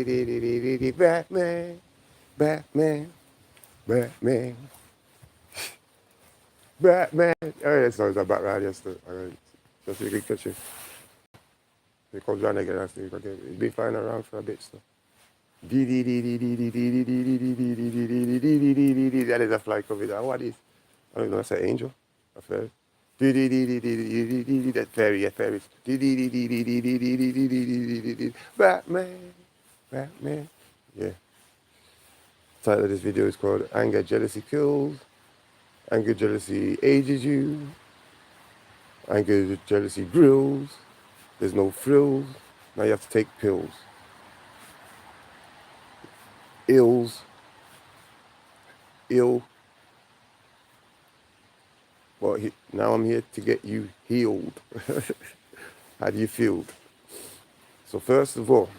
Batman, Batman, Batman, Batman. Oh, that song's about Batman yesterday. All right. Just so you can catch it. He comes around again after you again. He's been flying around for a bit still. That is a fly cover. What is? I don't know. That's an angel. A fairy. That fairy. Yeah, fairies. Batman. Batman. Yeah. The title of this video is called Anger, Jealousy Kills. Anger, jealousy ages you. Anger, jealousy grills. There's no frills. Now you have to take pills. Ills. Ill. Well, now I'm here to get you healed. How do you feel? So first of all,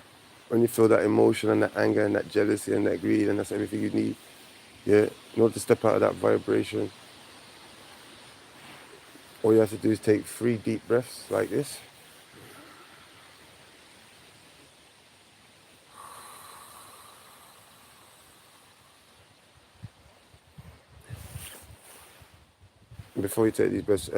when you feel that emotion and that anger and that jealousy and that greed and that's everything you need, yeah, in order to step out of that vibration, all you have to do is take 3 deep breaths like this. And before you take these breaths,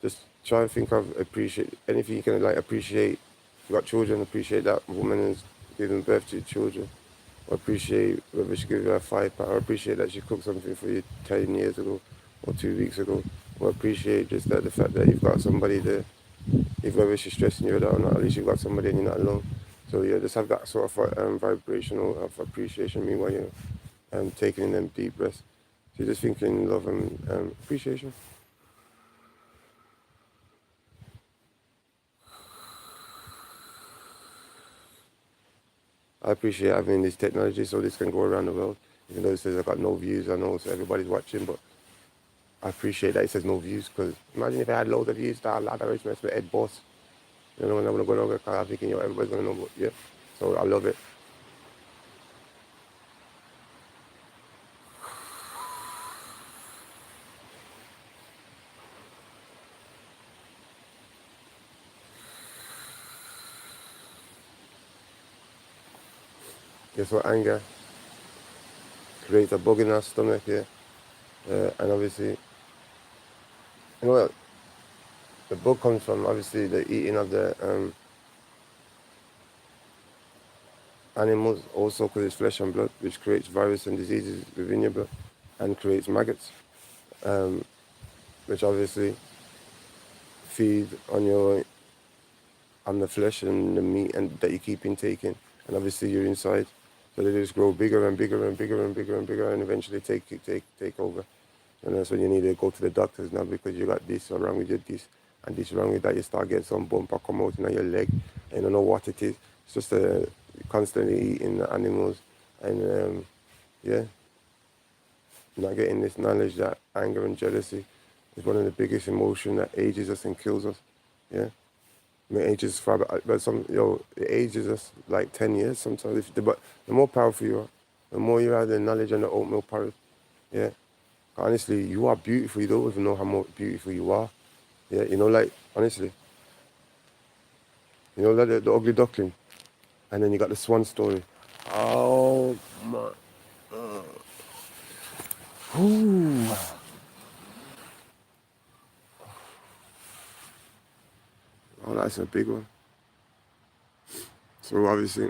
just try and think of appreciate anything you can like appreciate. If you got children, appreciate that woman is giving birth to your children. Or appreciate whether she gives you a £5, or appreciate that she cooked something for you 10 years ago or 2 weeks ago. Or appreciate just that the fact that you've got somebody there. If whether she's stressing you out or not, at least you've got somebody and you're not alone. So yeah, just have that sort of vibrational of appreciation meanwhile you're taking in them deep breaths. So you're just thinking love and appreciation. I appreciate having this technology so this can go around the world. Even though it says I've got no views, I know so everybody's watching, but I appreciate that it says no views, because imagine if I had loads of views, that a lot of rich mess with Ed Boss. You know, when I'm going to go over, because I'm thinking, everybody's going to know, yeah. So I love it. Guess what? Anger creates a bug in our stomach, yeah. And obviously, you know what? The bug comes from obviously the eating of the animals, also because it's flesh and blood, which creates virus and diseases within your blood and creates maggots, which obviously feed on the flesh and the meat and that you keep intaking, and obviously you're inside. So they just grow bigger and bigger and bigger and bigger and bigger and eventually take over. And that's when you need to go to the doctors now, because you got this wrong with your this and this wrong with that. You start getting some bumper come out in your leg and you don't know what it is. It's just constantly eating the animals and yeah, not getting this knowledge that anger and jealousy is one of the biggest emotions that ages us and kills us. Yeah. I mean, ages far, but it ages us like 10 years sometimes. But the more powerful you are, the more you have the knowledge and the oatmeal porridge. Yeah. Honestly, you are beautiful. You don't even know how more beautiful you are. Yeah, like, honestly. Like the ugly duckling. And then you got the swan story. Oh, my. Ooh. Oh, that's a big one. So, obviously,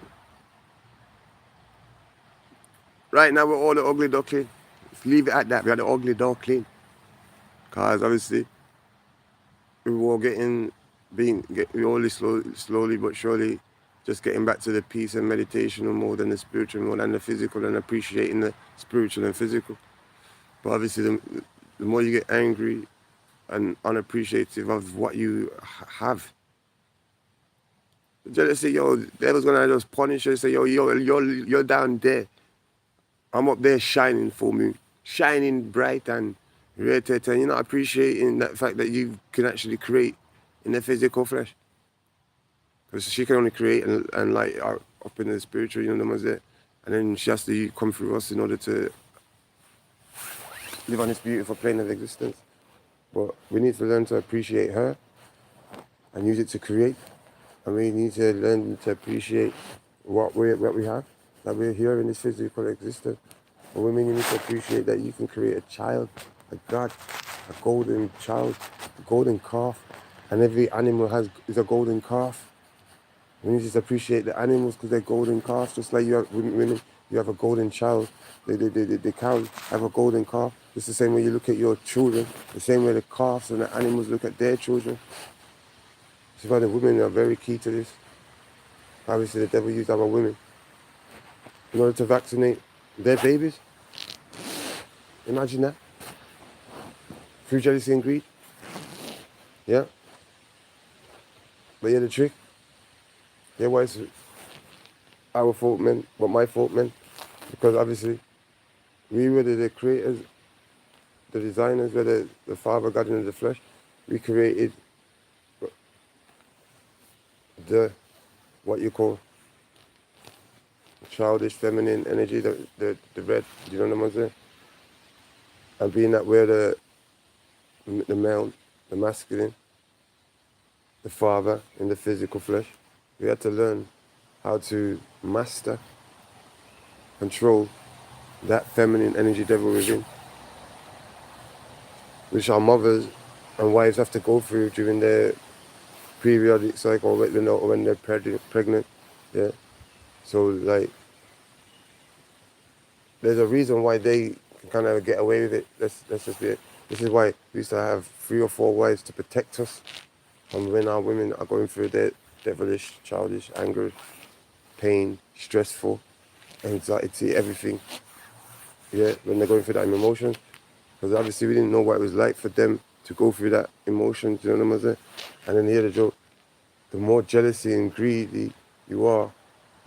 right now we're all the ugly duckling. Let's leave it at that. We are the ugly duckling. Because, obviously, we're all we only slowly but surely just getting back to the peace and meditation mode and the spiritual mode and the physical and appreciating the spiritual and physical. But obviously, the more you get angry and unappreciative of what you have, just say, the devil's gonna just punish you. Say, you're down there. I'm up there shining for me, shining bright and red, and you're not appreciating that fact that you can actually create in the physical flesh. Because she can only create and light up in the spiritual, the ones there. And then she has to come through us in order to live on this beautiful plane of existence. But we need to learn to appreciate her and use it to create. And we need to learn to appreciate what we have, that we're here in this physical existence. But women, you need to appreciate that you can create a child, a god, a golden child, a golden calf, and every animal is a golden calf. We need to just appreciate the animals because they're golden calves, just like you have women. You have a golden child. The cows have a golden calf. It's the same way you look at your children, the same way the calves and the animals look at their children. This is why the women are very key to this. Obviously, the devil used our women in order to vaccinate their babies. Imagine that. Through jealousy and greed. Yeah. But yeah, the trick. Yeah, why it's our fault, men, but my fault, men. Because obviously, we were the creators, the designers, were the Father, God in the flesh. We created the, what you call, childish, feminine energy, the red, you know what I'm saying? And being that we're the male, the masculine, the father in the physical flesh, we had to learn how to master, control that feminine energy devil within, which our mothers and wives have to go through during their periodic cycle, or when they're pregnant, yeah. So like, there's a reason why they can kind of get away with it. Let's just be it. This is why we used to have 3 or 4 wives to protect us from when our women are going through their devilish, childish, anger, pain, stressful, anxiety, everything. Yeah, when they're going through that emotion, because obviously we didn't know what it was like for them to go through that emotion. Do you know what I'm saying? And then here the joke: the more jealousy and greedy you are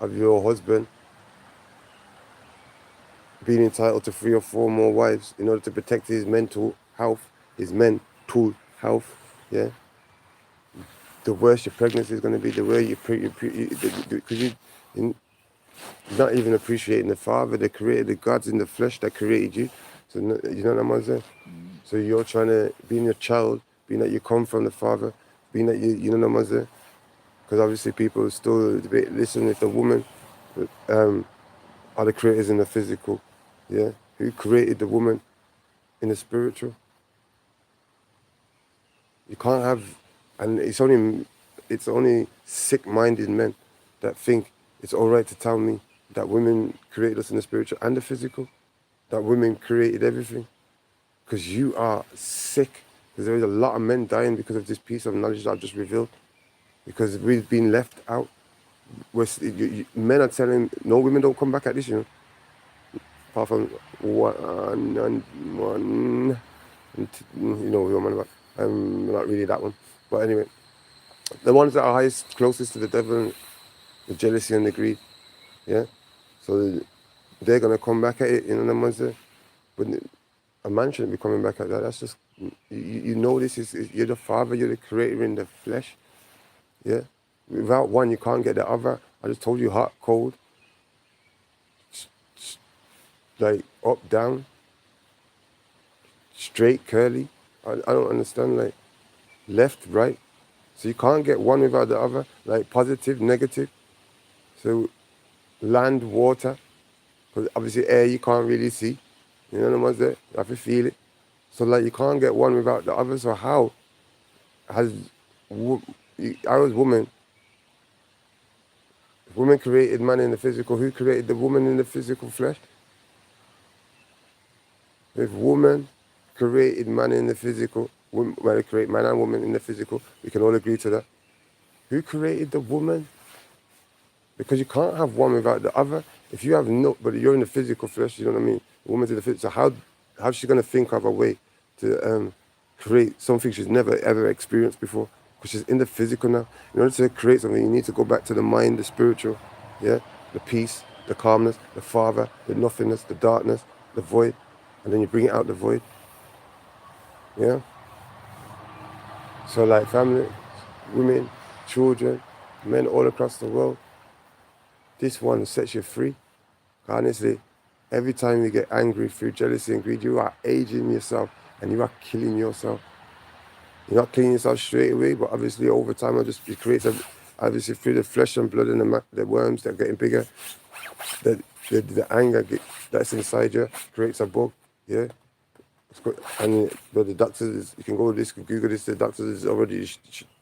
of your husband, being entitled to 3 or 4 more wives in order to protect his mental health, yeah. The worse your pregnancy is going to be, the worse because you're not even appreciating the Father, the Creator, the gods in the flesh that created you. So you know what I'm saying? So you're trying to, being your child, being that you come from the Father, being that you know what I'm saying? Because obviously people still debate, listen, if the woman are the creators in the physical, yeah? Who created the woman in the spiritual? You can't have, and it's only sick-minded men that think it's all right to tell me that women created us in the spiritual and the physical, that women created everything. Because you are sick. Because there is a lot of men dying because of this piece of knowledge that I've just revealed. Because we've been left out. Men are telling, no, women don't come back at this, apart from one, you know, woman about. Not really that one. But anyway, the ones that are highest, closest to the devil, the jealousy and the greed, yeah. So they're gonna come back at it, you know what I'm saying? But a man shouldn't be coming back at that. That's just, you know, this is you're the Father, you're the creator in the flesh, yeah. Without one, you can't get the other. I just told you, hot, cold, like up, down, straight, curly. I don't understand, like left, right. So you can't get one without the other, like positive, negative. So land, water, because obviously air you can't really see. You know what I'm saying? You have to feel it. So like you can't get one without the other. So how has woman created man in the physical? Who created the woman in the physical flesh? If woman created man in the physical, when they create man and woman in the physical, we can all agree to that. Who created the woman? Because you can't have one without the other. If you have no, but you're in the physical flesh, you know what I mean? The woman's in the physical. So how's she going to think of a way to create something she's never ever experienced before? Because she's in the physical now. In order to create something, you need to go back to the mind, the spiritual, yeah? The peace, the calmness, the Father, the nothingness, the darkness, the void. And then you bring it out the void, yeah? So like family, women, children, men all across the world, this one sets you free. Honestly, every time you get angry through jealousy and greed, you are aging yourself and you are killing yourself. You're not killing yourself straight away, but obviously over time it creates obviously through the flesh and blood and the worms that are getting bigger, the anger that's inside you creates a bug, yeah. And the doctors, you can go this, Google this. The doctors is already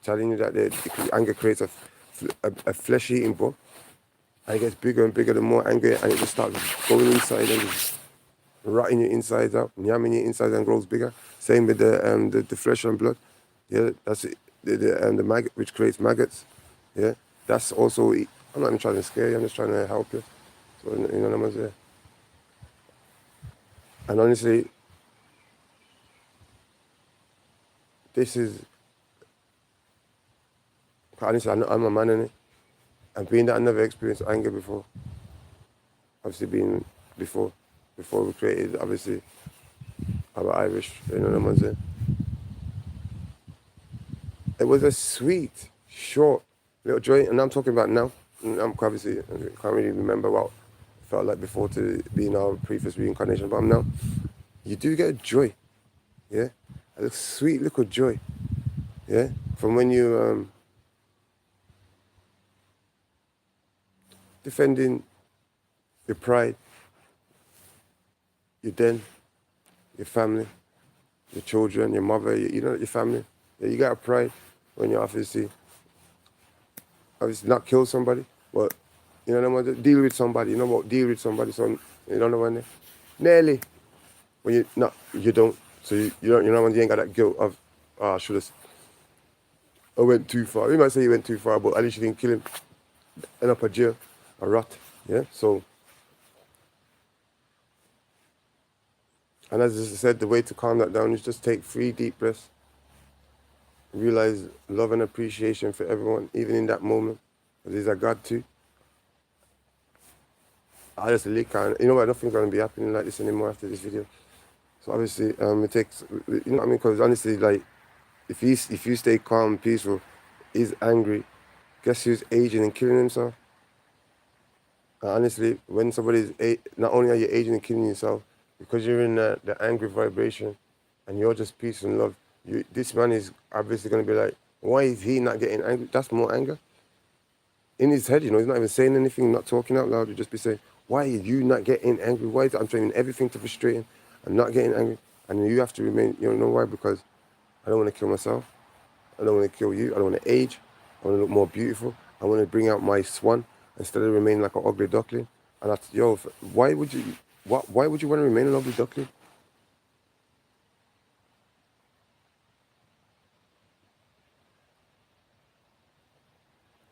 telling you that the anger creates a flesh-eating bug, and it gets bigger and bigger the more anger, and it just starts going inside and just rotting your insides out, yamming your insides and grows bigger. Same with the flesh and blood, yeah. That's it. The maggot which creates maggots, yeah. That's also. I'm not even trying to scare you. I'm just trying to help you. So you know what I'm saying. And honestly, this is honestly, I'm a man in it. And being that I never experienced anger before, obviously being before we created, obviously, our Irish, you know what I'm saying? It was a sweet, short little joy, and I'm talking about now. I'm obviously, I can't really remember what it felt like before to be in our previous reincarnation, but I'm now. You do get a joy, yeah? A sweet little joy, yeah? From when you defending your pride, your den, your family, your children, your mother, your family. Yeah, you got a pride when you obviously not kill somebody, but you know what I mean? Deal with somebody. You know what? Deal with somebody. So you don't know when nearly when you don't. So you don't. You know when you ain't got that guilt of I should have. I went too far. You might say you went too far, but at least you didn't kill him. End up a jail, a rot. Yeah. So and as I said, the way to calm that down is just take 3 deep breaths. Realize love and appreciation for everyone, even in that moment. There's a God too. I just lick and you know what? Nothing's gonna be happening like this anymore after this video. So obviously, it takes you know what I mean. Because honestly, like if you stay calm, and peaceful, he's angry. Guess who's aging and killing himself? Honestly, when somebody's not only are you aging and killing yourself because you're in the angry vibration, and you're just peace and love. This man is obviously gonna be like, why is he not getting angry? That's more anger. In his head, he's not even saying anything, not talking out loud. You just be saying, why are you not getting angry? Why is it I'm training everything to frustrate him and not getting angry? And you have to remain, you know why? Because I don't want to kill myself. I don't want to kill you. I don't want to age. I want to look more beautiful. I want to bring out my swan instead of remaining like an ugly duckling. And why would you want to remain an ugly duckling?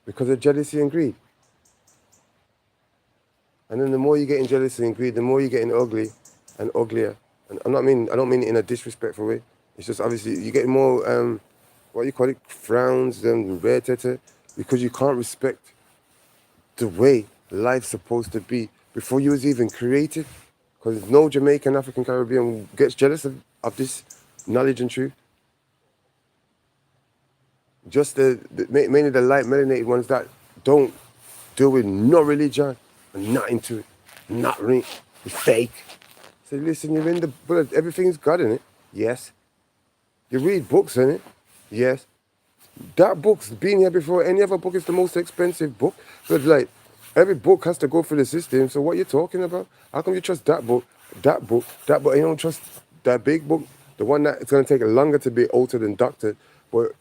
Because of jealousy and greed. And then the more you get in jealousy and greed, the more you get in ugly and uglier. And I don't mean it in a disrespectful way. It's just obviously you get more what you call it, frowns and red tete, because you can't respect the way life's supposed to be before you was even created. Because no Jamaican, African, Caribbean gets jealous of this knowledge and truth. Just mainly the light melanated ones that don't deal with no religion and not into it, not real, it's fake. Say, listen, you're in the blood, everything's God in it. Yes. You read books in it. Yes. That book's been here before any other book. Is the most expensive book. So it's like every book has to go through the system. So what are you talking about? How come you trust that book, and you don't trust that big book, the one that it's going to take longer to be altered and doctored? But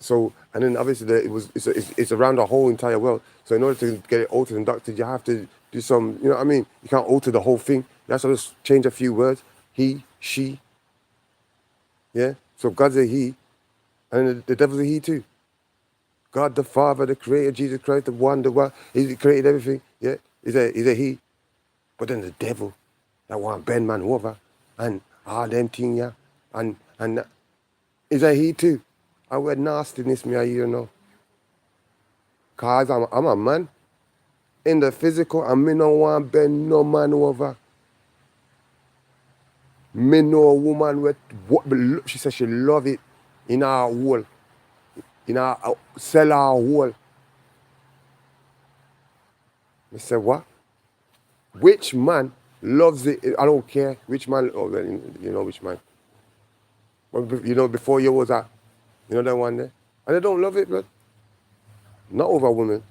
and then obviously it's around the whole entire world. So in order to get it altered and doctored, you have to do some, you know what I mean? You can't alter the whole thing. You have to just change a few words. He, she. Yeah. So God's a he, and the devil's a he too. God the Father, the Creator, Jesus Christ, the One, He created everything. Yeah, he's a He. But then the devil, that want bend man over, and all them things, yeah, and is a He too. I wear nastiness, me I hear now. Cause I'm a man in the physical, and me no want bend no man over. Me know a woman with what she says she love it in her whole, in her sell her whole. I said, what? Which man loves it? I don't care which man. Oh, well, you know which man. Well, you know, before you was that, you know that one there, and they don't love it, but not over women.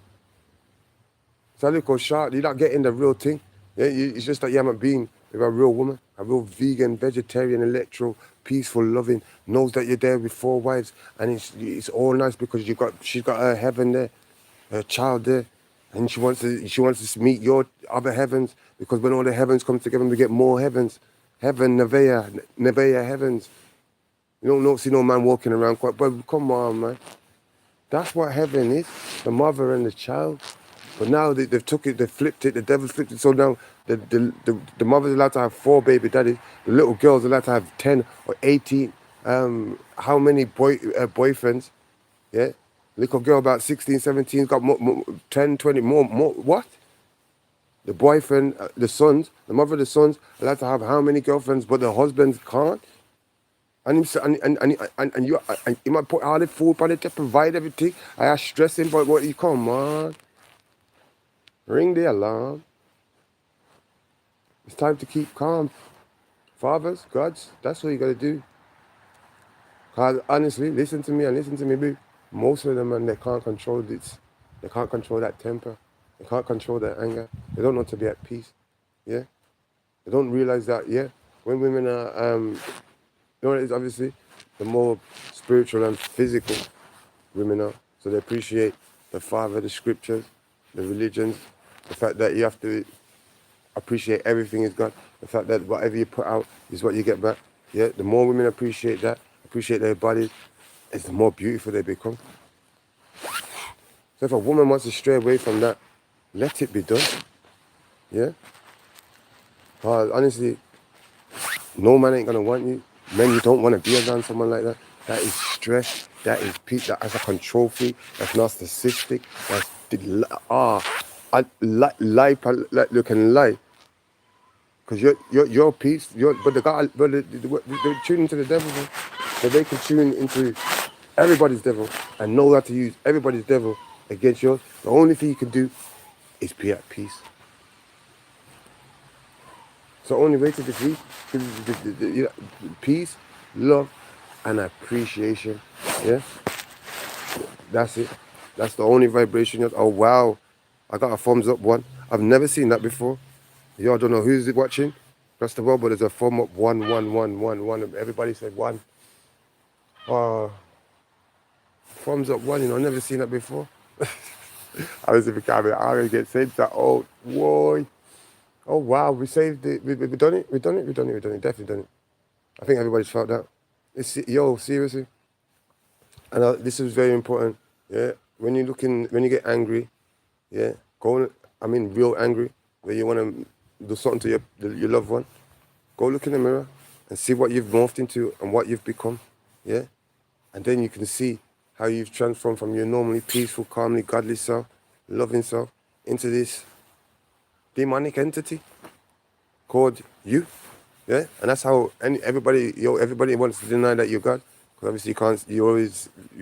So look how short, you're not getting the real thing. Yeah, it's just that you haven't been with a real woman, a real vegan, vegetarian, electro, peaceful, loving, knows that you're there with 4 wives, and it's all nice because she's got her heaven there, her child there, and she wants to meet your other heavens, because when all the heavens come together, we get more heavens, heaven, Neveya heavens. You don't see no man walking around quite, but come on, man. That's what heaven is, the mother and the child. But now they've took it, they flipped it, the devil flipped it. So now the mother's allowed to have 4 baby daddies. The little girl's allowed to have 10 or 18. How many boyfriends? Yeah? Little girl about 16, 17's got 10, 20 more. What? The boyfriend, the sons, the mother of the sons, allowed to have how many girlfriends, but the husbands can't? And you might put all the food on it to provide everything. I am stressing, but what you come on. Ring the alarm. It's time to keep calm. Fathers, gods, that's what you gotta do. Cause honestly, listen to me and listen to me, boo. Most of them, man, they can't control this. They can't control that temper. They can't control their anger. They don't know to be at peace. Yeah? They don't realize that, yeah? When women are, you know what it is, obviously? The more spiritual and physical women are. So they appreciate the father, the scriptures, the religions, the fact that you have to appreciate everything is God. The fact that whatever you put out is what you get back. Yeah, the more women appreciate that, appreciate their bodies, it's the more beautiful they become. So if a woman wants to stray away from that, let it be done. Yeah? Honestly, no man ain't gonna want you. Men, you don't want to be around someone like that. That is stress. That is peace. That's a control freak. That's narcissistic. That's lie. You can lie. Because your peace, but they're tuning into the devil, man. But they can tune into everybody's devil and know how to use everybody's devil against yours. The only thing you can do is be at peace. So only way to defeat peace, love, and appreciation. Yeah, that's it. That's the only vibration. Oh wow, I got a thumbs up one. I've never seen that before. Y'all don't know who's watching across the world, but there's a thumb up 1. Everybody said 1. Thumbs up 1. I've never seen that before. I was becoming I already get saved that. Oh boy. Oh wow, we saved it. We done it. We done it. Definitely done it. I think everybody's felt that. Yo, seriously. And this is very important. Yeah, when you get angry, yeah, real angry, where you want to do something to your loved one, go look in the mirror and see what you've morphed into and what you've become. Yeah, and then you can see how you've transformed from your normally peaceful, calmly godly self, loving self, into this demonic entity called you. Yeah, and that's how everybody wants to deny that you're God, because obviously you can't.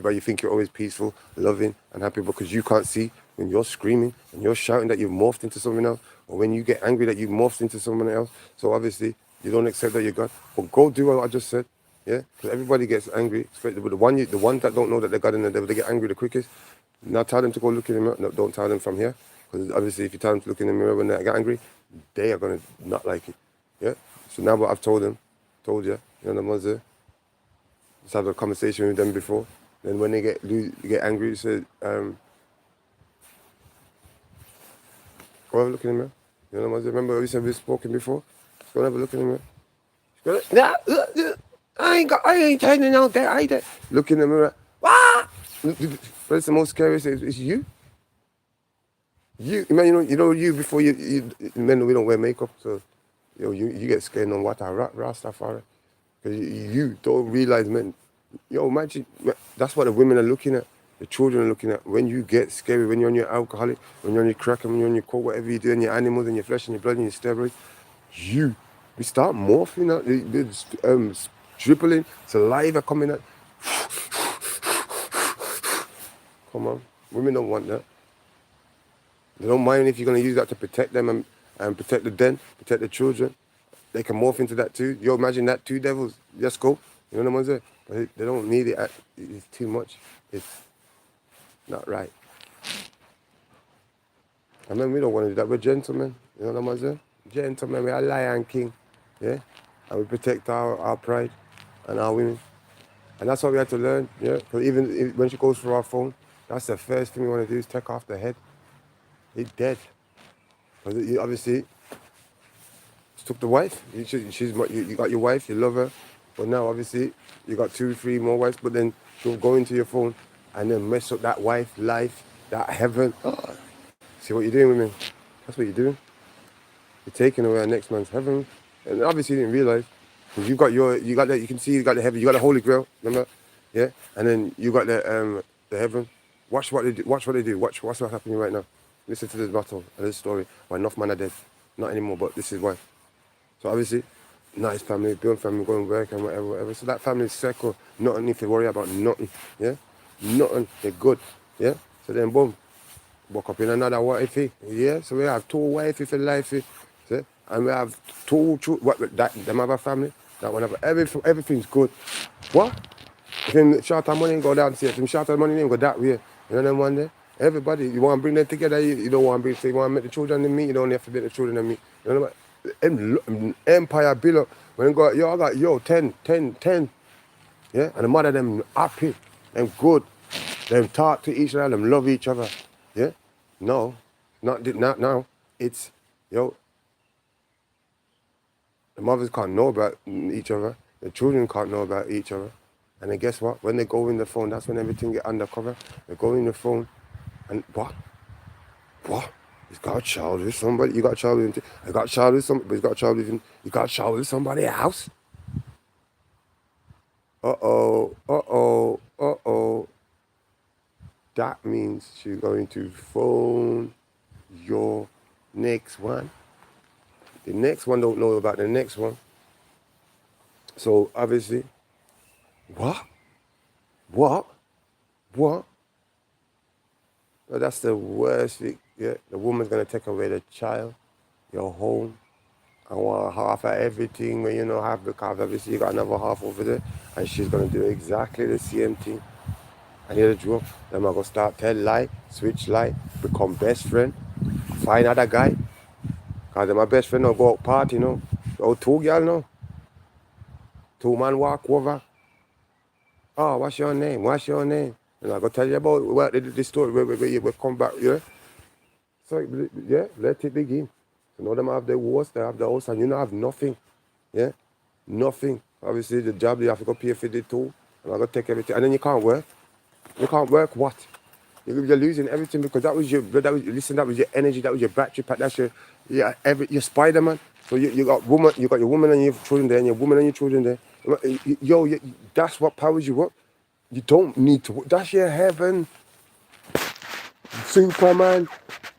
But you think you're always peaceful, loving, and happy because you can't see when you're screaming and you're shouting that you've morphed into something else, or when you get angry that you've morphed into someone else. So obviously you don't accept that you're God. But go do what I just said. Yeah, because everybody gets angry. But the ones that don't know that they're God and the devil, they get angry the quickest. Now tell them to go look in the mirror. No, don't tell them from here, because obviously if you tell them to look in the mirror when they get angry, they are gonna not like it. Yeah. So now what I've told you, the ones there, just have a conversation with them before. Then when they get angry, you say, go have a look in the mirror. The ones there. Remember we said we've spoken before? Just go and have a look in the mirror. I ain't turning out there either. Look in the mirror. But it's the most scary thing. It's you. You, man, you before you men, we don't wear makeup, so you get scared on what Rastafari, because you don't realize, man. Imagine that's what the women are looking at, the children are looking at. When you get scary, when you're on your alcoholic, when you're on your crack, when you're on your coke, whatever you do, and your animals and your flesh and your blood and your steroids, we start morphing out, dribbling, saliva coming out. Come on, women don't want that. They don't mind if you're going to use that to protect them and protect the den, protect the children. They can morph into that too. Imagine that, 2 devils. Let's go. You know what I'm saying? But they don't need it. It's too much. It's not right. I mean, we don't want to do that. We're gentlemen. You know what I'm saying? Gentlemen, we're a lion king. Yeah? And we protect our pride and our women. And that's what we had to learn. Yeah? Because even when she goes for our phone, that's the first thing we want to do is take off the head. It's dead. Because obviously, she took the wife. You got your wife, you love her. But now, obviously, you got 2, 3 more wives. But then she'll go into your phone and then mess up that wife, life, that heaven. Oh, see what you're doing with me? That's what you're doing. You're taking away our next man's heaven. And obviously you didn't realize. Because you got that, you can see you got the heaven, you got the Holy Grail, remember? Yeah? And then you got the heaven. Watch what they do. Watch what's happening right now. Listen to this battle and this story. Why enough man are dead. Not anymore, but this is why. So obviously, nice family, build family, go and work and whatever. So that family circle, nothing need to worry about nothing. Yeah? Nothing. They're good. Yeah? So then boom. Woke up in another wifey. Yeah? So we have 2 wifey for life. See? And we have 2 children. Them have a family. That one have everything's good. What? If him short of money, go down. See, if him short of money, go that way. You know them one day? Everybody, you want to bring them together, you don't want to bring, so you want to make the children and meet, you don't have to make the children and meet. You know what? Empire build up. When you go, I got, 10, 10, 10. Yeah? And the mother them happy, them good. Them talk to each other, them love each other. Yeah? No, not now. It's, yo, the mothers can't know about each other. The children can't know about each other. And then guess what? When they go in the phone, that's when everything get undercover. They go in the phone and what? What? He's got a child with somebody. You got a child with I got a child with somebody, but he's got a child with him. You got a child with somebody else? Uh-oh. Uh-oh. Uh-oh. That means she's going to phone your next one. The next one don't know about the next one. So obviously, what? What? What? Well, that's the worst thing. Yeah, the woman's gonna take away the child, your home. I want half of everything. When you know half because obviously you got another half over there, and she's gonna do exactly the same thing. And hear the joke. Then I go start tell lie, switch lie, become best friend, find other guy. Cause my best friend don't go out party, you know. Oh, 2 girl no. 2 man walk over. Oh, what's your name? What's your name? And I go tell you about what the story where you will come back, yeah? So, yeah, let it begin. So now them have the house, they have the house, and you don't have nothing, yeah? Nothing. Obviously, the job, you have to go pay for the tool, and I go take everything, and then you can't work. You can't work what? You're losing everything because that was your energy, that was your battery pack, that's your Spider-Man. So you got your woman and your children there, and your woman and your children there. Yo, that's what powers you up. You don't need to. That's your heaven, Superman.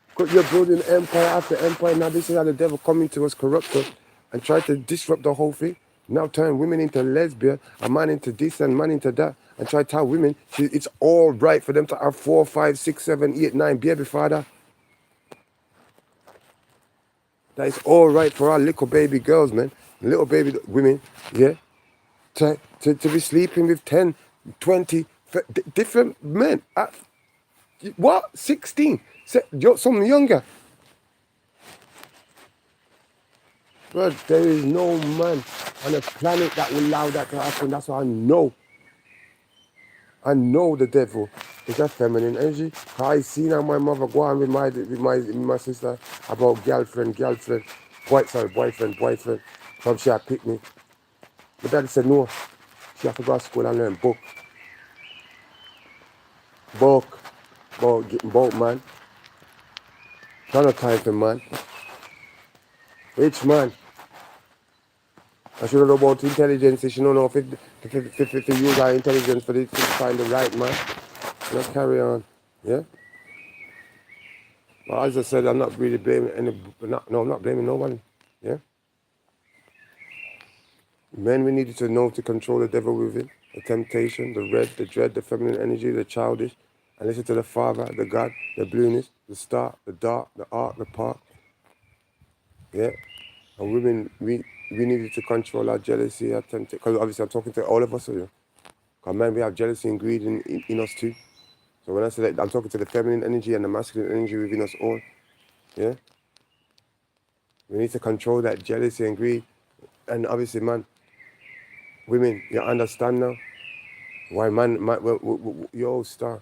Because you're building empire after empire. Now this is how the devil coming to us, corrupt us, and try to disrupt the whole thing. Now turn women into lesbian, a man into this and man into that, and try to tell women it's all right for them to have 4, 5, 6, 7, 8, 9 baby father. That is all right for our little baby girls, man. Little baby women, yeah. To be sleeping with 10, 20 different men. What? 16? Some younger. But there is no man on the planet that will allow that to happen. That's what I know. I know the devil is that feminine energy. I seen how my mother go on with my sister about boyfriend. From she had picked me. But daddy said no. She have to go to school and learn book. About getting boat, man. Not no time for man. Which man? I should know about intelligence. She don't know if to use our intelligence to find the right man. Let's carry on. Yeah? Well, as I said, I'm not really blaming I'm not blaming no one. Yeah? Men, we needed to know to control the devil within, the temptation, the red, the dread, the feminine energy, the childish, and listen to the Father, the God, the blueness, the star, the dark, the art, the part. Yeah? And women, we needed to control our jealousy, our temptation. Because obviously I'm talking to all of us here. Because man, we have jealousy and greed in us too. So when I say that, I'm talking to the feminine energy and the masculine energy within us all. Yeah, we need to control that jealousy and greed. And obviously, man, women, you understand now why yo, star,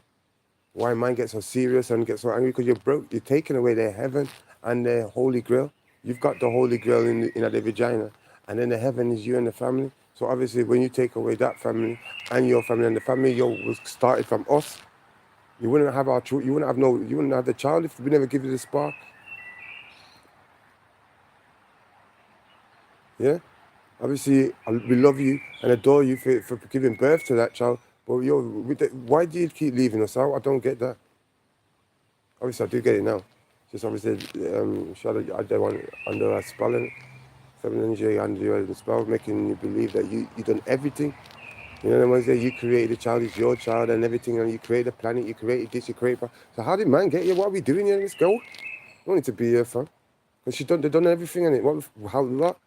why man gets so serious and gets so angry because you're broke. You're taking away their heaven and their holy grail. You've got the holy grail in the vagina, and then the heaven is you and the family. So obviously, when you take away that family and your family and the family was started from us, you wouldn't have our truth. You wouldn't have the child if we never give you the spark. Yeah. Obviously, we love you and adore you for giving birth to that child. But yo, why do you keep leaving us out? I don't get that. Obviously, I do get it now. Just obviously, I don't want under a spell in it. Feminine under the spell, making you believe that you done everything. You know the ones that you created the child, is your child and everything, and you created the planet, you created this, you created. So how did man get here? What are we doing here? Let's go. Don't need to be here, fam. Because they done everything in it. What?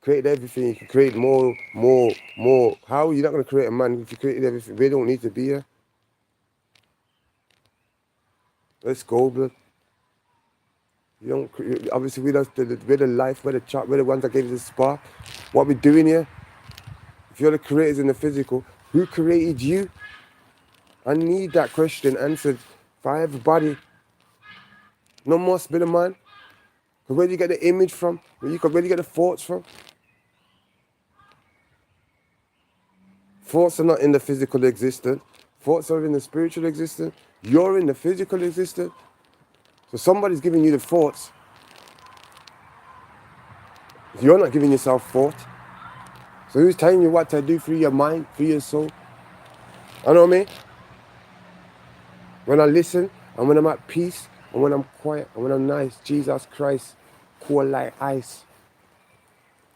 Created everything. You can create more, more, more. How are you not going to create a man if you created everything? We don't need to be here. Let's go, blood. You don't. Obviously, we're the life, we're the ones that gave us the spark. What we doing here? If you're the creators in the physical, who created you? I need that question answered for everybody. No more spirit of man. Because where do you get the image from? Where do you get the thoughts from? Thoughts are not in the physical existence. Thoughts are in the spiritual existence. You're in the physical existence. So somebody's giving you the thoughts. You're not giving yourself thought. So who's telling you what to do through your mind, through your soul? I know what I mean? When I listen, and when I'm at peace, and when I'm quiet, and when I'm nice, Jesus Christ, cool like ice.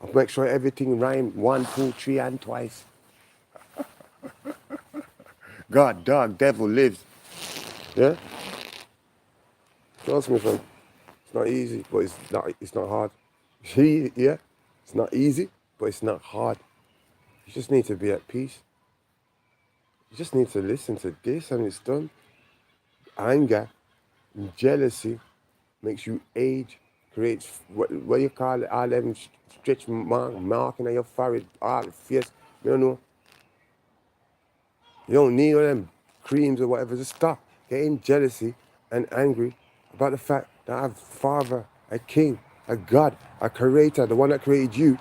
I'll make sure everything rhymes 1, 2, 3, and twice. God, dog, devil lives. Yeah? Trust me, fam. It's not easy, but it's not hard. Yeah? It's not easy, but it's not hard. You just need to be at peace. You just need to listen to this and it's done. Anger, jealousy makes you age, creates what you call it, all them stretch marking on your forehead, all the face. You don't know. You don't need all them creams or whatever. Just stop getting jealousy and angry about the fact that I have a father, a king, a God, a creator, the one that created you,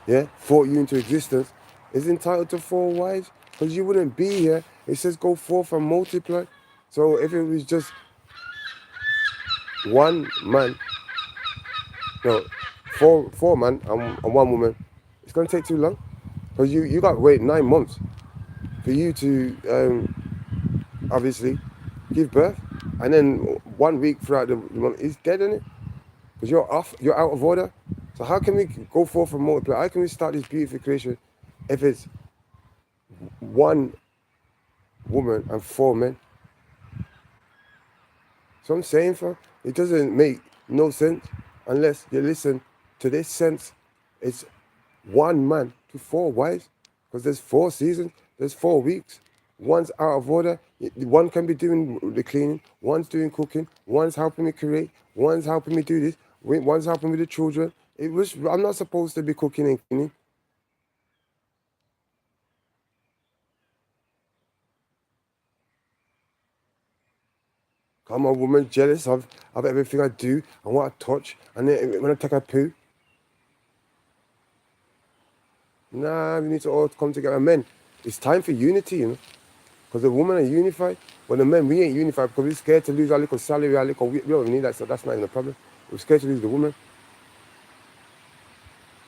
yeah, fought you into existence, is entitled to 4 wives. Because you wouldn't be here. It says go forth and multiply. So if it was just one man, no, four man and 1 woman, it's going to take too long. Because you got to wait 9 months for you to obviously give birth. And then 1 week throughout the month, it's dead, isn't it? Because you're out of order. So how can we go forth and multiply? How can we start this beautiful creation if it's 1 woman and 4 men? So I'm saying, for it doesn't make no sense unless you listen to this sense. It's 1 man to 4 wives, because there's 4 seasons, there's 4 weeks. One's out of order. One can be doing the cleaning, one's doing cooking, one's helping me create, one's helping me do this, one's helping with the children. I'm not supposed to be cooking and cleaning. I'm a woman jealous of everything I do and what I touch, and then when I take a poo, nah, we need to all come together. Men, it's time for unity, because the women are unified, but the men, we ain't unified because we're scared to lose our little salary, our little, we don't need that, so that's not even a problem. We're scared to lose the woman,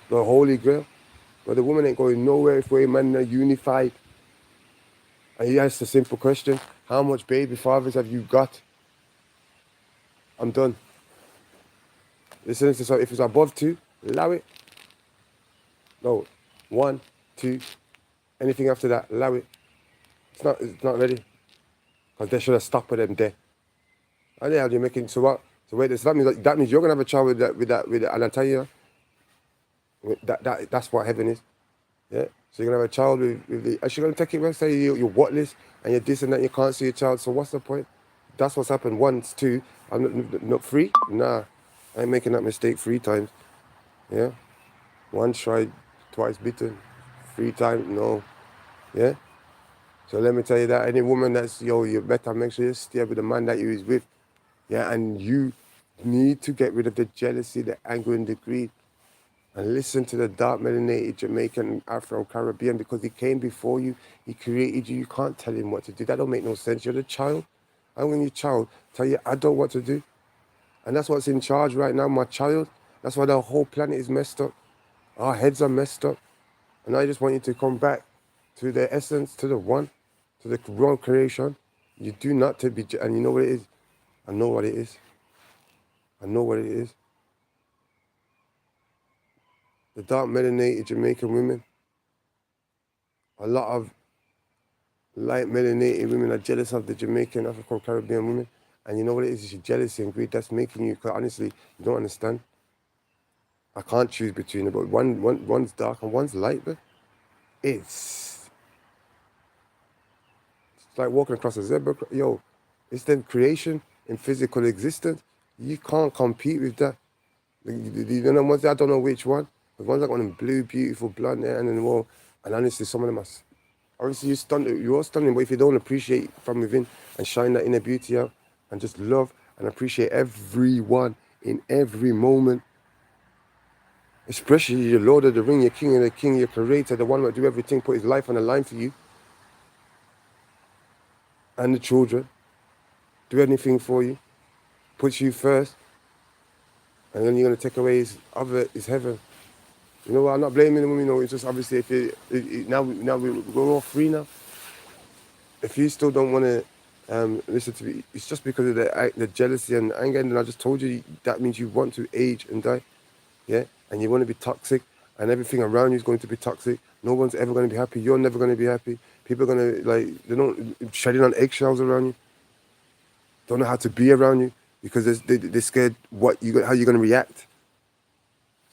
the holy grail. But the woman ain't going nowhere if we men are unified. And he asked a simple question: how much baby fathers have you got? I'm done. Listen to, so if it's above 2, allow it. No, 1, 2, anything after that, allow it. It's not ready. Because they should have stopped with them there. How the hell are you making, so what? So wait, so that means you're gonna have a child with that, and I tell you, that's what heaven is. Yeah. So you're gonna have a child with the, are you gonna take it when say you're whatless and you're this and that, you can't see your child, so what's the point? that's what's happened once, two. I'm not three. Nah, I ain't making that mistake 3 times. Yeah, once tried, twice bitten, 3 times no. Yeah. So let me tell you that any woman that's you better make sure you stay with the man that you is with. Yeah, and you need to get rid of the jealousy, the anger, and the greed. And listen to the dark melanated Jamaican Afro Caribbean because he came before you, he created you. You can't tell him what to do. That don't make no sense. You're the child. And when your child tell you adult what to do. And that's what's in charge right now, my child. That's why the whole planet is messed up. Our heads are messed up. And I just want you to come back to the essence, to the one, to the one creation. You do not to be, and you know what it is? I know what it is. I know what it is. The dark melanated Jamaican women, a lot of light melanated women are jealous of the Jamaican, African, Caribbean women. And you know what it is? It's jealousy and greed that's making you, because honestly, you don't understand. I can't choose between them, but one's dark and one's light, but it's like walking across a zebra. Yo, it's the creation in physical existence. You can't compete with that. You know, ones I don't know which one. The ones that got them blue, beautiful, blonde hair, and then well, and honestly, some of them are. Obviously, you're stunning, but if you don't appreciate from within and shine that inner beauty out, and just love and appreciate everyone in every moment, especially your Lord of the Ring, your King and the King, your Creator, the one that do everything, put his life on the line for you, and the children, do anything for you, puts you first, and then you're gonna take away his heaven. You know what? I'm not blaming them. You know, it's just obviously now we're all free now. If you still don't want to listen to me, it's just because of the jealousy and anger. And I just told you that means you want to age and die, yeah. And you want to be toxic, and everything around you is going to be toxic. No one's ever going to be happy. You're never going to be happy. People are going to they don't shedding on eggshells around you. Don't know how to be around you because they're scared how you're going to react.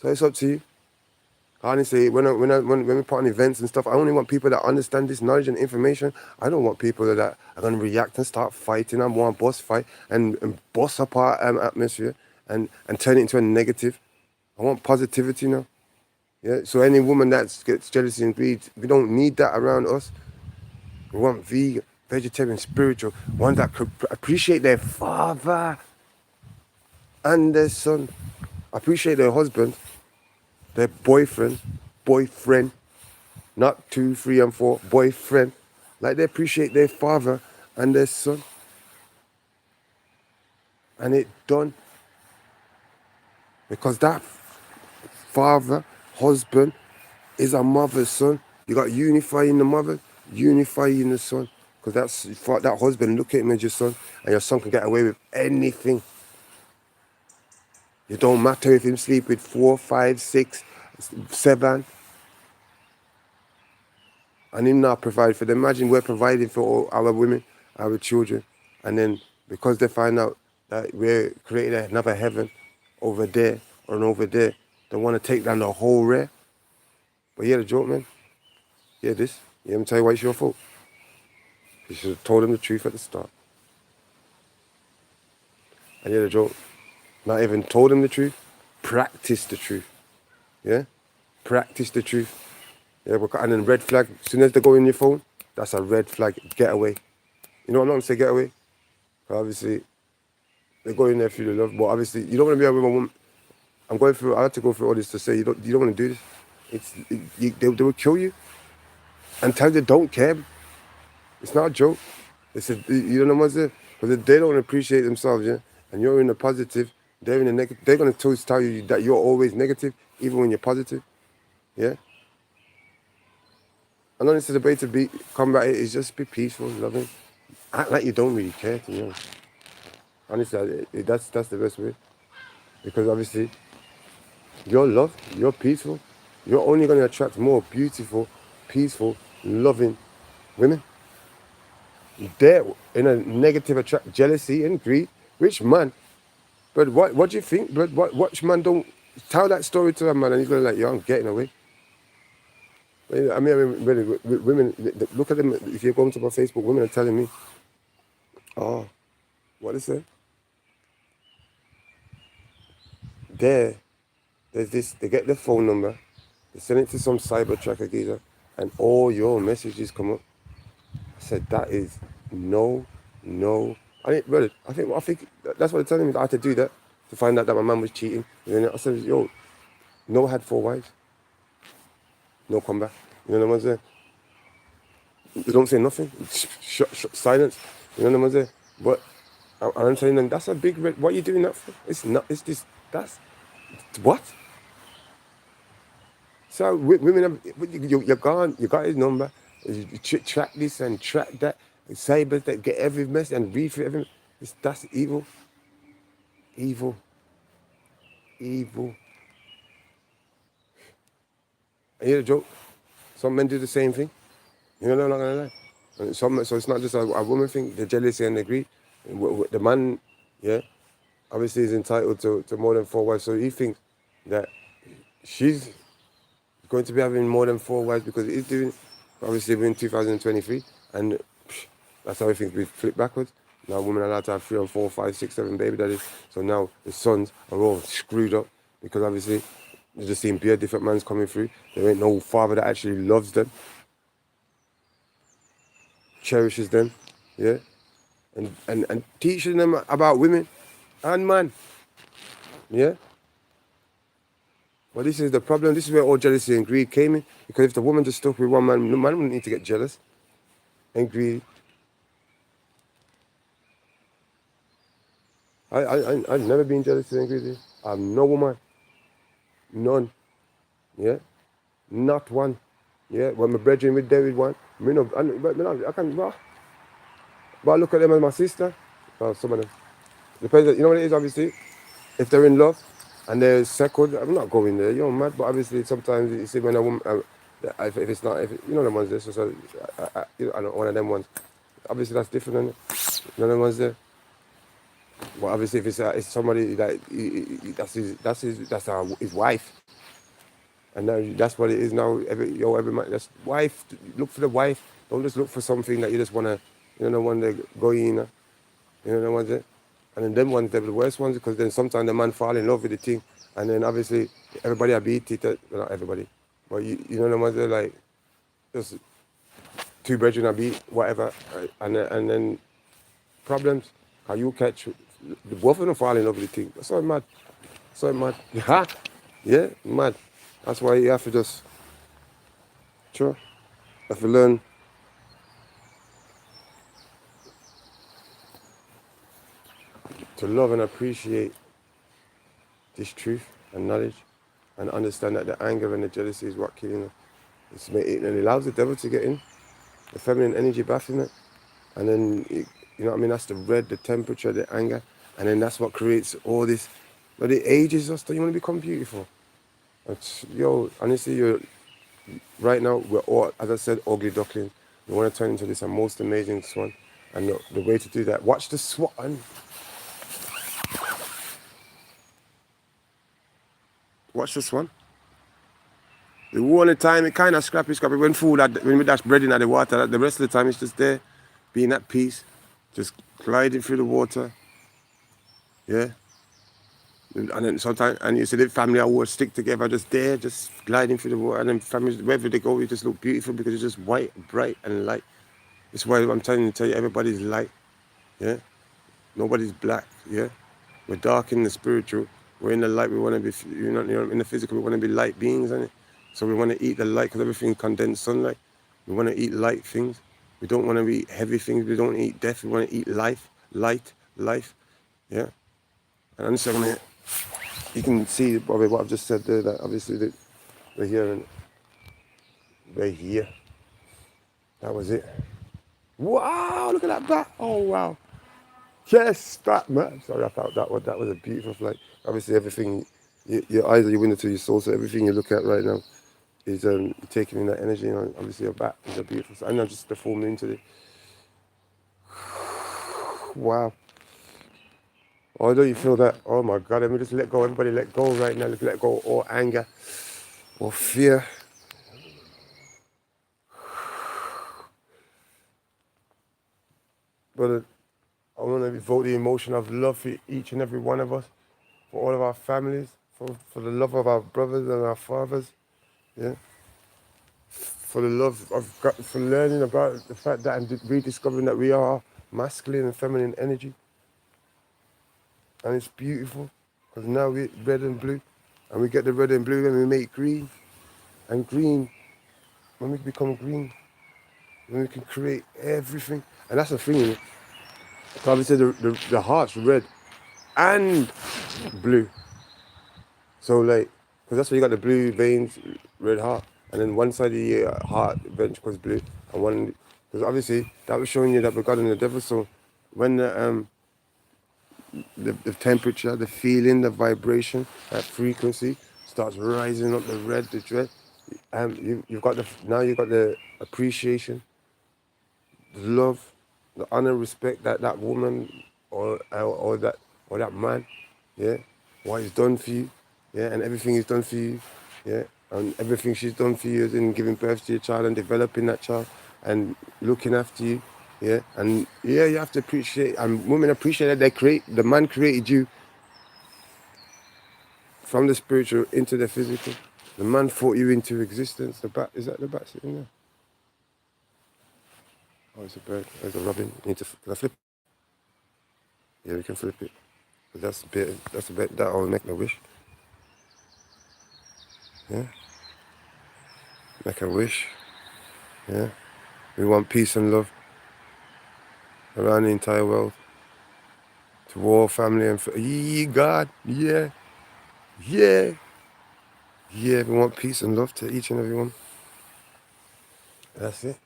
So it's up to you. Honestly, when we put on events and stuff, I only want people that understand this knowledge and information. I don't want people that are going to react and start fighting. I want a boss fight and boss up our atmosphere and turn it into a negative. I want positivity now. Yeah. So any woman that gets jealousy and greed, we don't need that around us. We want vegan, vegetarian, spiritual, ones that could appreciate their father and their son, appreciate their husband, their boyfriend, not 2, 3, and 4, boyfriend. Like they appreciate their father and their son. And it done. Because that father, husband, is a mother's son. You got unify in the mother, unify in the son. Because that husband look at him as your son, and your son can get away with anything. It don't matter if him sleep with 4, 5, 6, 7. And him not provide for them. Imagine we're providing for all our women, our children. And then because they find out that we're creating another heaven over there or over there, they want to take down the whole rare. But yeah, the joke, man. Yeah, this. Yeah, let me tell you why it's your fault. You should have told them the truth at the start. And yeah, the joke. Not even told them the truth. Practice the truth. Yeah? Practice the truth. Yeah, and then red flag. As soon as they go in your phone, that's a red flag. Get away. You know what I'm not going to say get away? Obviously, they go in there through the love. But obviously, you don't want to be with a woman. I had to go through all this to say you don't want to do this. They will kill you and tell you they don't care. It's not a joke. They said, you don't know what's it? Because if they don't appreciate themselves, yeah, and you're in the positive, they're in the negative. They're going to tell you that you're always negative, even when you're positive. Yeah? And honestly, the way to combat it is just be peaceful, loving. Act like you don't really care, to be honest. Honestly, that's the best way. Because obviously, you're loved, you're peaceful. You're only going to attract more beautiful, peaceful, loving women. They're in a negative attract jealousy and greed. Which man? But what do you think? But which man don't tell that story to a man and he's gonna like, yo, I'm getting away. I mean, really, women look at them. If you go onto my Facebook, women are telling me, oh, What is it? There's this. They get the phone number, they send it to some cyber tracker geezer, and all your messages come up. I said that is no, no. I didn't, brother. I think that's what they're telling me. That I had to do that to find out that my man was cheating. And then I said, yo, no, had 4 wives, no comeback. You know what I'm saying? They don't say nothing. Silence. You know what I'm saying? But I'm telling them that's a big red. What are you doing that for? It's not. It's this. That's what. So women, you're gone. You got his number. You track this and track that. Sabers that get every mess and read through every. That's evil, evil, evil. And here's a joke. Some men do the same thing. You know, I'm not gonna lie. And so it's not just a woman thing. The jealousy and the greed. The man, yeah, obviously is entitled to more than 4 wives. So he thinks that she's going to be having more than 4 wives because he's doing. Obviously, we're in 2023, and that's how everything's been flipped backwards. Now women are allowed to have 3 and 4, 5, 6, 7 baby daddies. So now the sons are all screwed up because obviously they're just seeing bare different mans coming through. There ain't no father that actually loves them, cherishes them, yeah, and teaching them about women and man, yeah. But this is the problem. This is where all jealousy and greed came in. Because if the woman just stuck with one man, the man wouldn't need to get jealous and greedy. I've never been jealous and greedy. I'm no woman. None. Yeah? Not one. Yeah? When my brethren with David one, I can, but I look at them as my sister. Well, some of them. Depends, you know what it is, obviously? If they're in love and they're second, I'm not going there, you're mad. But obviously, sometimes you see when a woman, if it's not, if, you know the ones there, so you know, I know one of them ones. Obviously, that's different, is you know the ones there. But obviously, if it's somebody that his wife, and now that's what it is now. Every man, that's wife. Look for the wife. Don't just look for something that you just wanna, you know, want to go in. You know the ones there? And then them ones, they're the worst ones because then sometimes the man fall in love with the thing. And then obviously everybody will beat it. Well, not everybody. But you know the ones that like just two brethren will beat, whatever. And then problems. How you catch, the both of them fall in love with the thing. That's so mad. So mad. Ha! Yeah, mad. That's why you have to just, sure, have to learn to love and appreciate this truth and knowledge and understand that the anger and the jealousy is what killing them. And it allows the devil to get in, the feminine energy back in it. And then, you know what I mean? That's the red, the temperature, the anger. And then that's what creates all this. But it ages us. Don't you want to become beautiful? Yo, honestly, right now, we're all, as I said, ugly duckling. We want to turn into this most amazing swan. And the way to do that, watch the swan. Watch the swan. The whole of the time, it kind of scrappy. When when we dash bread in the water, the rest of the time it's just there, being at peace, just gliding through the water. Yeah. And then sometimes, and you see the family always stick together, just there, just gliding through the water. And then families, wherever they go, you just look beautiful because it's just white, bright, and light. It's why I'm trying to tell you, everybody's light. Yeah. Nobody's black. Yeah. We're dark in the spiritual. We're in the light. We want to be, in the physical. We want to be light beings, isn't it? So we want to eat the light because everything condensed sunlight. We want to eat light things. We don't want to eat heavy things. We don't eat death. We want to eat life, light, life. Yeah. And I'm just saying, you can see probably what I've just said there. That obviously we're here and we're here. That was it. Wow! Look at that bat. Oh wow. Yes, that man. Sorry, I felt that one. That was a beautiful flight. Obviously, everything. Your eyes are your window to your soul. So everything you look at right now is taking in that energy. And obviously, your back is a beautiful. I know just the full moon today. Wow. Although you feel that, oh my God, let me just let go. Everybody let go right now. Let go all anger or fear. But I want to evoke the emotion of love for each and every one of us, for all of our families, for the love of our brothers and our fathers, yeah, for the love of God, for learning about the fact that and rediscovering that we are masculine and feminine energy, and it's beautiful because now we're red and blue, and we get the red and blue and we make green, and green, when we become green, then we can create everything, and that's the thing, you know. So obviously the heart's red and blue. So like, because that's why you got the blue veins, red heart, and then one side of your heart ventricles blue, and one, because obviously that was showing you that we're God and the devil. So when the temperature, the feeling, the vibration, that frequency starts rising up, the red, the dread, you've got the now you've got the appreciation, the love, the honor, respect that that woman or that man, yeah, what he's done for you, yeah, and everything he's done for you, yeah, and everything she's done for you is in giving birth to your child and developing that child and looking after you, yeah, and yeah, you have to appreciate, and women appreciate that the man created you from the spiritual into the physical. The man fought you into existence. The bat, is that the bat sitting there? Oh, it's a bird. There's a robin. Can I flip it? Yeah, we can flip it. But that's a bit, that'll make me wish. Yeah, make a wish. Yeah, we want peace and love around the entire world. To all family and God, yeah, yeah, yeah. We want peace and love to each and every one. That's it.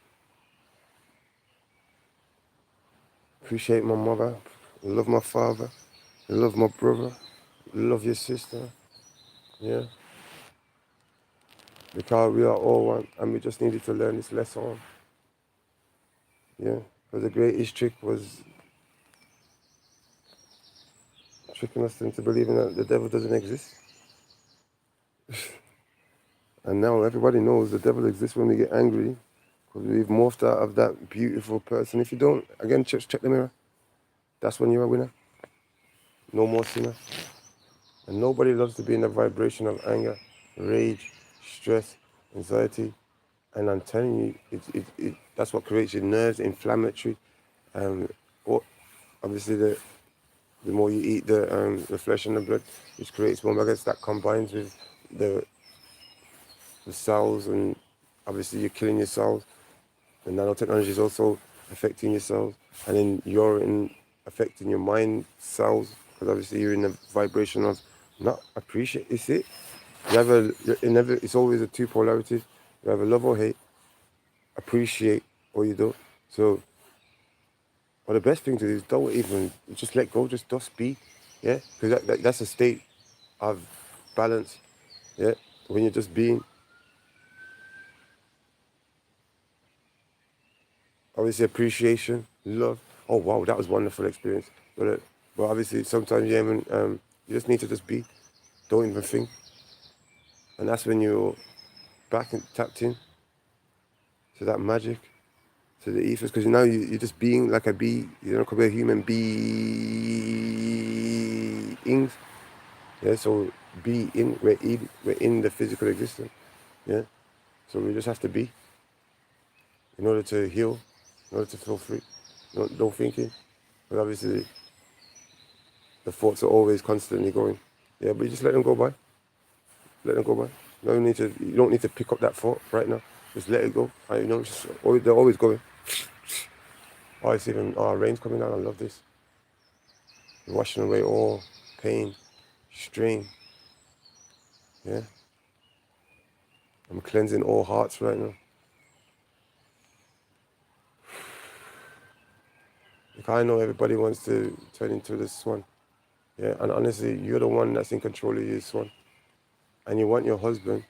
Appreciate my mother. Love my father. Love my brother. Love your sister. Yeah. Because we are all one and we just needed to learn this lesson. Yeah. Because the greatest trick was tricking us into believing that the devil doesn't exist. And now everybody knows the devil exists when we get angry. Because we've morphed out of that beautiful person. If you don't, again, check the mirror. That's when you're a winner. No more sinner. And nobody loves to be in the vibration of anger, rage, stress, anxiety. And I'm telling you, that's what creates your nerves, inflammatory. Or obviously the more you eat the flesh and the blood, which creates more maggots that combines with the cells, and obviously you're killing your cells. The nanotechnology is also affecting your cells, and then you're affecting your mind cells, because obviously you're in the vibration of not appreciate. It's it. You have it's always a two polarity. You have a love or hate, appreciate or you don't. So, well, the best thing to do is don't even just let go, just be, yeah, because that's a state of balance, yeah. When you're just being, obviously appreciation, love. Oh wow, that was a wonderful experience. But obviously sometimes you just need to just be. Don't even think, and that's when you're back and tapped in to that magic, to the ethers, because now you're just being like a bee. You don't compare human beings. Yeah, so we're in the physical existence. Yeah, so we just have to be in order to heal, in order to feel free. Don't thinking, but obviously the thoughts are always constantly going. Yeah, but you just let them go by. Let them go by. You don't need to pick up that thought right now. Just let it go. They're always going. Oh, it's even, rain's coming down. I love this. You're washing away all pain, strain. Yeah, I'm cleansing all hearts right now. Because I know everybody wants to turn into this swan. Yeah, and honestly, you're the one that's in control of your swan. And you want your husband,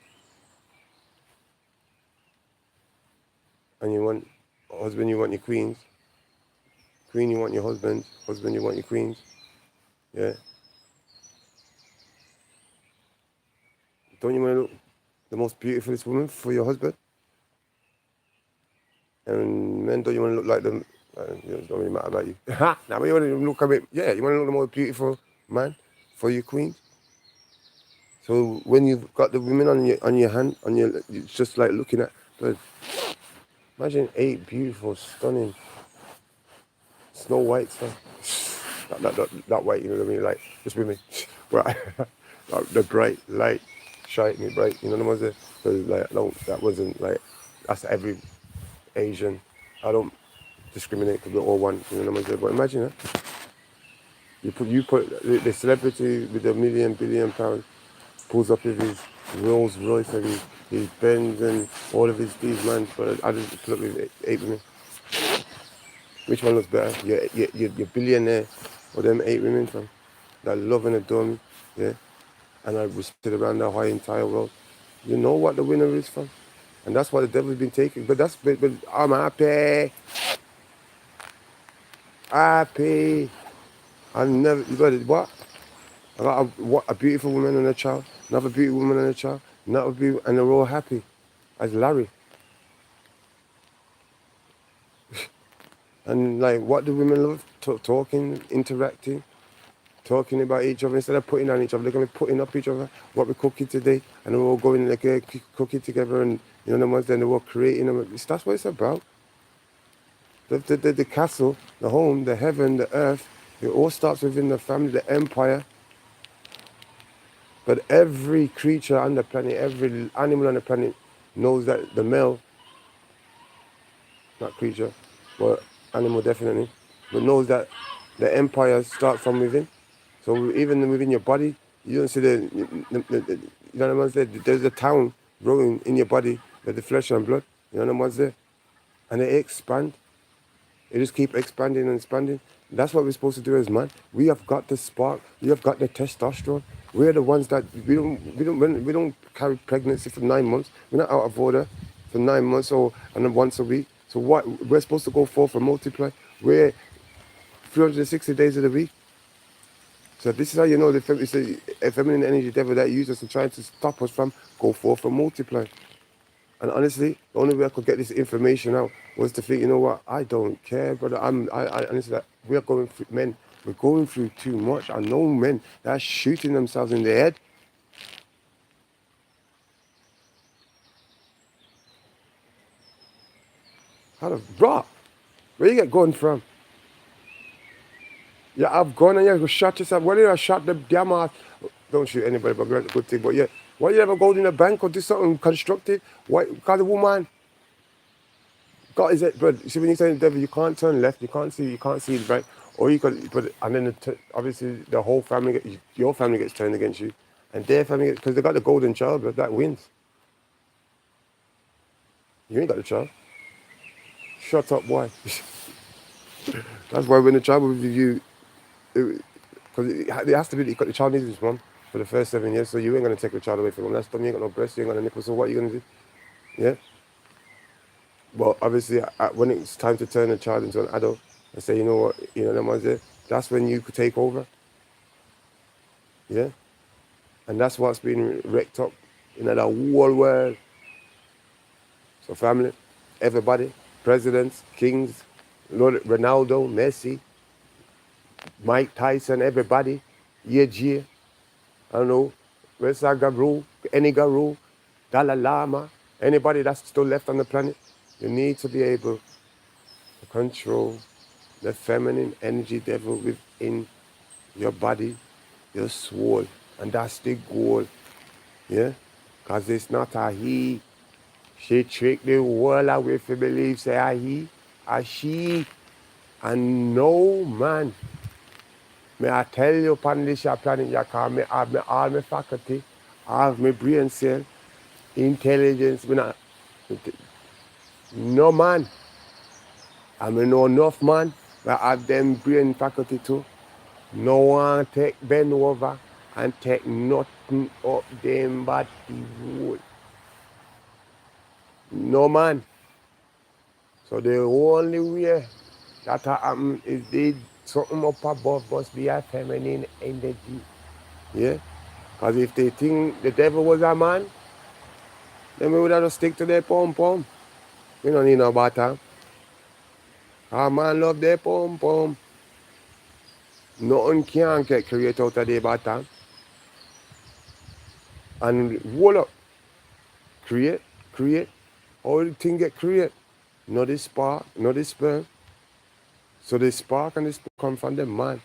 and you want your queens. Queen, you want your husband. Husband, you want your queens. Yeah. Don't you want to look the most beautifulest woman for your husband? And men, don't you want to look like It don't really matter about you. Now, when you want to look a bit, yeah, you want to look the most beautiful man for your queen. So when you've got the women on your hand, it's just like looking at. But imagine 8 beautiful, stunning Snow Whites, man. Not white, you know what I mean? Like, just with me. Right. Like the bright light, shiny bright, you know what I'm saying? So like, no, that wasn't like, that's every Asian. I don't discriminate because we're all one, you know what I'm saying? But imagine that. You put the celebrity with a million, billion pounds pulls up with his Rolls Royce and his Benz and all of these man, but I just put up with 8 women. Which one looks better? Your billionaire or them 8 women, fam? That love and adore me, yeah? And I respect around the whole entire world. You know what the winner is, fam? And that's why the devil's been taken. But I'm happy. Happy. I never, you got it, what? I got a beautiful woman and a child, another beautiful woman and a child, another beautiful, and they're all happy. As Larry. And like, what do women love? Talking, interacting, talking about each other. Instead of putting on each other, they're going to be putting up each other. What we're cooking today, and we're all going like cooking together, and you know the ones then they're all creating them. That's what it's about. The castle, the home, the heaven, the earth. It all starts within the family, the empire. But every creature on the planet, every animal on the planet knows that the male, not creature, but animal definitely, but knows that the empire starts from within. So even within your body, you don't see the you know what I'm saying? There's a town growing in your body, with the flesh and blood. You know what I'm saying? And they expand. It just keep expanding and expanding. That's what we're supposed to do as man. We have got the spark. We have got the testosterone. We're the ones that we don't carry pregnancy for 9 months. We're not out of order for 9 months and then once a week. So what we're supposed to go forth and multiply. We're 360 days of the week. So this is how you know it's a feminine energy devil that uses us and trying to stop us from go forth and multiply. And honestly, the only way I could get this information out was to think, you know what, I don't care, brother. I honestly, that we are going through, men, we're going through too much. I know men that are shooting themselves in the head. Bro, where you get going from? Yeah, I've gone and you shot yourself. Why did I shot the damn ass? Don't shoot anybody, but that's a good thing. But yeah, why you ever go in a bank or do something constructive? Why? Because the woman, God is it, but see when you say the devil, you can't turn left, you can't see right, or you could, but and then obviously the whole family, your family gets turned against you, and their family, because they got the golden child, but that wins. You ain't got the child. Shut up, boy. That's why when the child with you, because it has to be, the child needs his mom for the first 7 years, so you ain't gonna take the child away from him. That's dumb. You ain't got no breast, you ain't got no nipple. So what are you gonna do? Yeah. But obviously, when it's time to turn a child into an adult and say, you know what, you know, them ones there, that's when you could take over. Yeah. And that's what's been wrecked up in the whole world. So family, everybody, presidents, kings, Ronaldo, Messi, Mike Tyson, everybody, Yeji, I don't know, Reza Gabru, any Guru, Dalai Lama, anybody that's still left on the planet, you need to be able to control the feminine energy devil within your body, your soul. And that's the goal. Yeah? Because it's not a he. She tricked the world away if you believe say a he, a she. And no man. May I tell you upon this your planet, you can me have me all my faculty, I have my brain cell, intelligence, me not, no man. I mean know enough man, but I have them brain faculty too. No one take bend over and take nothing up them body wool. No man. So the only way that happen is they something up above must be a feminine energy. Yeah? Because if they think the devil was a man, then we would have to stick to their pom pom. We don't need no butter. Ah, man love their pom pom. Nothing can get created out of their bottom. And voila, create, create. All the thing get create. Not the spark, not the sperm. So the spark and the sperm come from the man.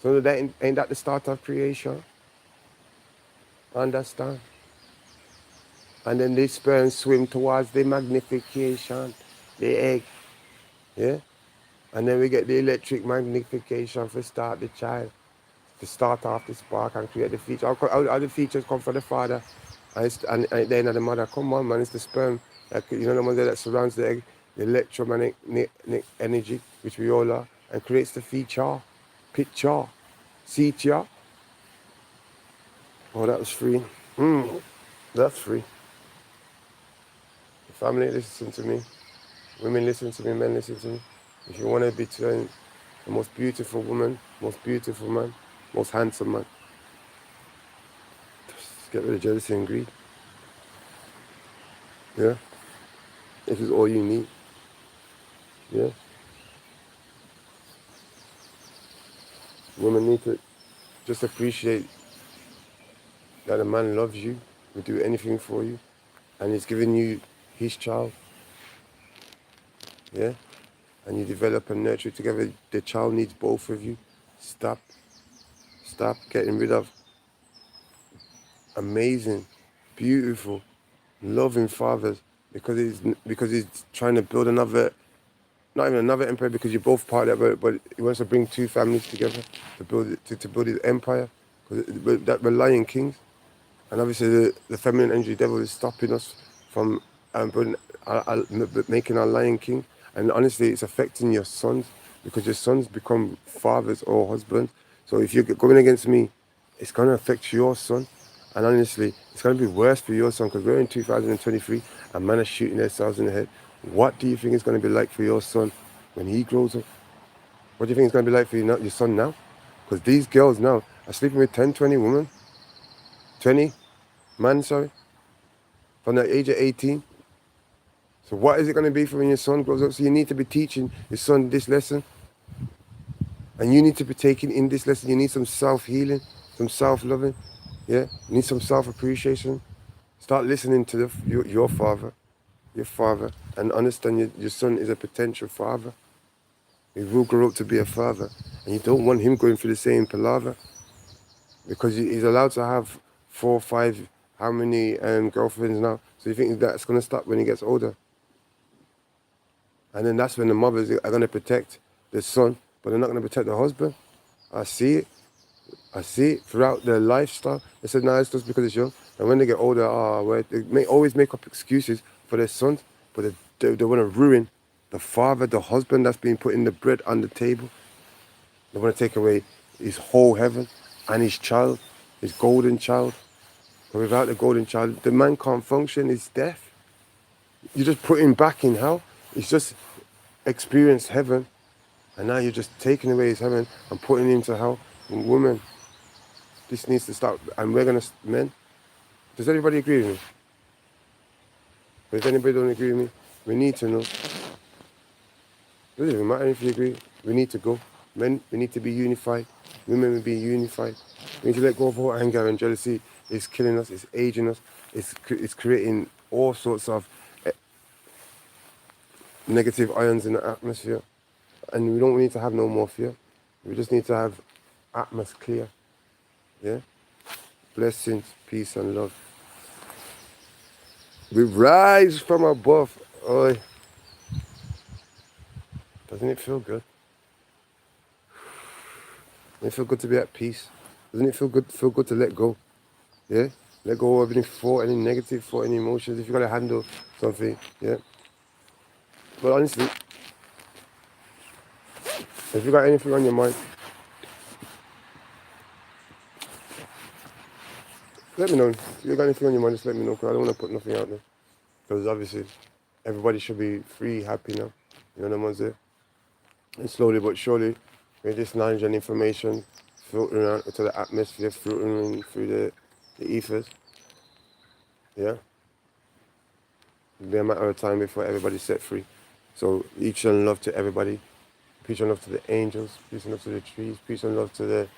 So that ain't that the start of creation? Understand? And then the sperm swim towards the magnification, the egg. Yeah? And then we get the electric magnification for start the child, to start off the spark and create the feature. All the features come from the father and then the mother. Come on, man, it's the sperm. Like, you know the one that surrounds the egg, the electromagnetic energy, which we all are, and creates the feature, picture, feature. Oh, that was free. That's free. The family, listen to me. Women, listen to me. Men, listen to me. If you want to be the most beautiful woman, most beautiful man, most handsome man, just get rid of jealousy and greed. Yeah? This is all you need. Yeah? Women need to just appreciate that a man loves you, will do anything for you, and he's giving you his child. Yeah? And you develop and nurture together. The child needs both of you. Stop getting rid of amazing, beautiful, loving fathers because he's trying to build another, not even another empire, because you're both part of it, but he wants to bring two families together to build his empire. Because we're lion kings, and obviously the feminine energy devil is stopping us from making our lion king. And honestly, it's affecting your sons, because your sons become fathers or husbands. So if you're going against me, it's going to affect your son. And honestly, it's going to be worse for your son, because we're in 2023 and men are shooting themselves in the head. What do you think it's going to be like for your son when he grows up? What do you think it's going to be like for your son now? Because these girls now are sleeping with 10, 20 women. 20 man, sorry, from the age of 18. So what is it going to be for when your son grows up? So you need to be teaching your son this lesson. And you need to be taking in this lesson. You need some self-healing, some self-loving. Yeah? You need some self-appreciation. Start listening to your father, and understand your son is a potential father. He will grow up to be a father. And you don't want him going through the same palaver, because he's allowed to have 4, 5, how many girlfriends now? So you think that's going to stop when he gets older? And then that's when the mothers are going to protect the son, but they're not going to protect the husband. I see it. I see it throughout their lifestyle. They said, no, it's just because it's young. And when they get older, they always make up excuses for their sons, but they want to ruin the father, the husband that's been putting the bread on the table. They want to take away his whole heaven and his child, his golden child. But without the golden child, the man can't function. He's deaf. You just put him back in hell. He's just experienced heaven, and now you're just taking away his heaven and putting him to hell. Woman, this needs to stop. And we're going to, men, does everybody agree with me? But if anybody don't agree with me, we need to know. It doesn't even matter if you agree. We need to go. Men, we need to be unified. Women, we be unified. We need to let go of all anger and jealousy. It's killing us. It's aging us. It's creating all sorts of negative ions in the atmosphere. And we don't need to have no more fear. We just need to have atmosphere clear. Yeah? Blessings, peace, and love. We rise from above. Oi. Doesn't it feel good? Doesn't it feel good to be at peace? Doesn't it feel good to let go? Yeah? Let go of any thought, any negative thought, any emotions. If you gotta handle something, yeah? But honestly, if you got anything on your mind, let me know. If you got anything on your mind, just let me know, because I don't want to put nothing out there. Because obviously, everybody should be free, happy now. You know what I'm gonna say? And slowly but surely, with this knowledge and information filtering out into the atmosphere, filtering through the ethers, yeah? It'll be a matter of time before everybody's set free. So peace and love to everybody. Peace and love to the angels. Peace and love to the trees. Peace and love to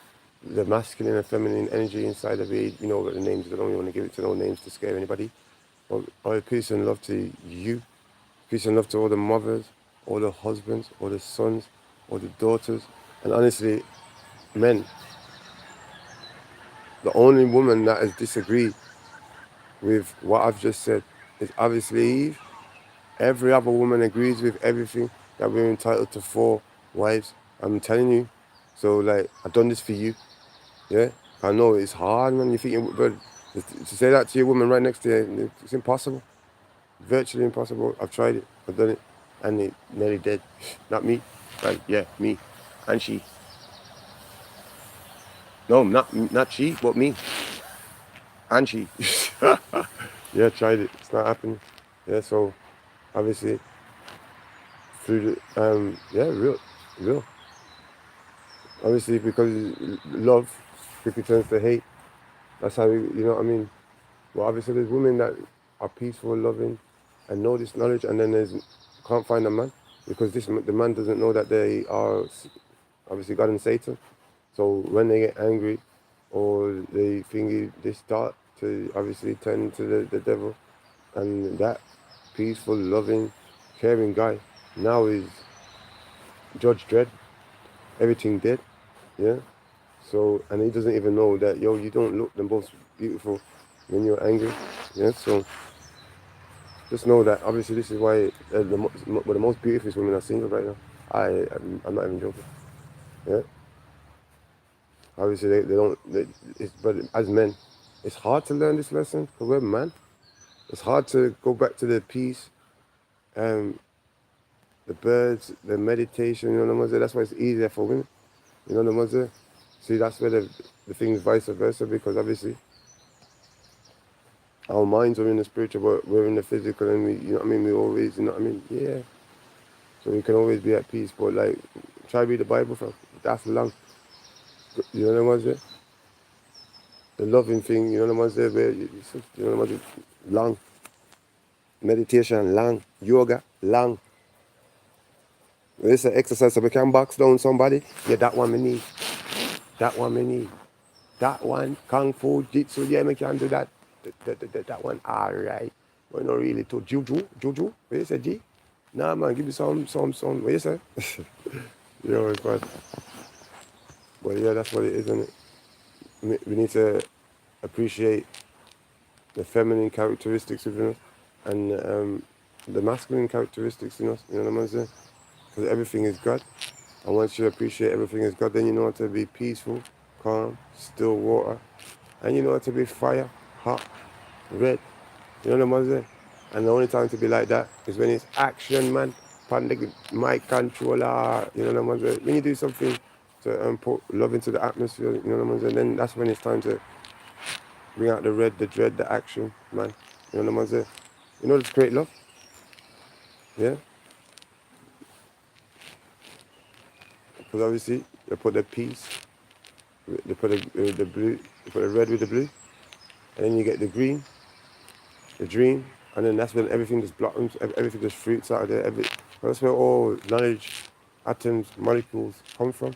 the masculine and feminine energy inside of it. You know what the names. I don't even want to give it to no names to scare anybody. All peace and love to you. Peace and love to all the mothers, all the husbands, all the sons, all the daughters. And honestly, men, the only woman that has disagreed with what I've just said is obviously Eve. Every other woman agrees with everything that we're entitled to 4 wives. I'm telling you. So, like, I've done this for you. Yeah? I know it's hard, man. You think, but to say that to your woman right next to you, it's impossible. Virtually impossible. I've tried it. I've done it. And it nearly dead. Not me. Like, yeah, me. And she. No, not she, but me. And she. Yeah, tried it. It's not happening. Yeah, so obviously through the yeah, real. Obviously because love quickly turns to hate. That's how you know what I mean. Well, obviously there's women that are peaceful, loving, and know this knowledge, and then there's can't find a man because the man doesn't know that they are obviously God and Satan. So when they get angry or they think they start to obviously turn into the devil, and that peaceful, loving, caring guy now is Judge Dredd, everything dead, yeah. So and he doesn't even know that you don't look the most beautiful when you're angry, yeah. So just know that obviously this is why the most beautiful women are single right now. I'm not even joking, yeah. Obviously they don't. But as men, it's hard to learn this lesson because we're men. It's hard to go back to the peace, um, the birds, the meditation. You know what I'm saying? That's why it's easier for women. You know what I'm saying? See, that's where the thing's vice versa because obviously our minds are in the spiritual, but we're in the physical, and you know what I mean. We always, you know what I mean? Yeah. So we can always be at peace, but like, try read the Bible, fam. That's long. You know what I'm saying? The loving thing, you know what I'm saying? You know what I'm saying? Long. Meditation, long. Yoga, long. It's an exercise so we can box down somebody. Yeah, that one we need. That one we need. That one, Kung Fu, Jitsu, yeah, we can do that. That one, alright. But not really to Juju. What you say, G? Nah, man, give me some. What you say? You know, it's fun. But yeah, that's what it is, isn't it? We need to appreciate the feminine characteristics within us and the masculine characteristics in us. You know what I'm saying? Because everything is God. And once you appreciate everything is God, then you know how to be peaceful, calm, still water. And you know how to be fire, hot, red. You know what I'm saying? And the only time to be like that is when it's action, man. Pan the mic controller, you know what I'm saying? When you do something to put love into the atmosphere, you know what I'm saying? Then that's when it's time to bring out the red, the dread, the action, man. You know what I'm saying? In order to create love, yeah? Because obviously, they put the peace, they put the blue, they put the red with the blue, and then you get the green, the dream, and then that's when everything just blossoms, everything just fruits out of there. That's where all knowledge, atoms, molecules come from,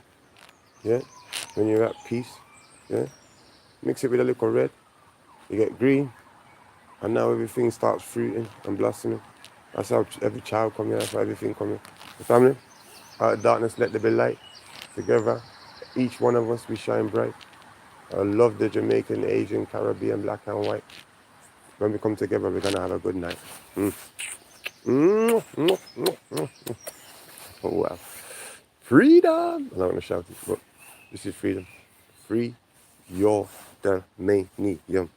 yeah? When you're at peace, yeah? Mix it with a little red, you get green, and now everything starts fruiting and blossoming. That's how every child comes here, that's how everything comes here. The family, out of darkness, let there be light. Together, each one of us, we shine bright. I love the Jamaican, Asian, Caribbean, black and white. When we come together, we're gonna have a good night. Mm. Mm, mm, mm, mm. Oh wow. Freedom! I'm not gonna shout it, but this is freedom. Free your dominion.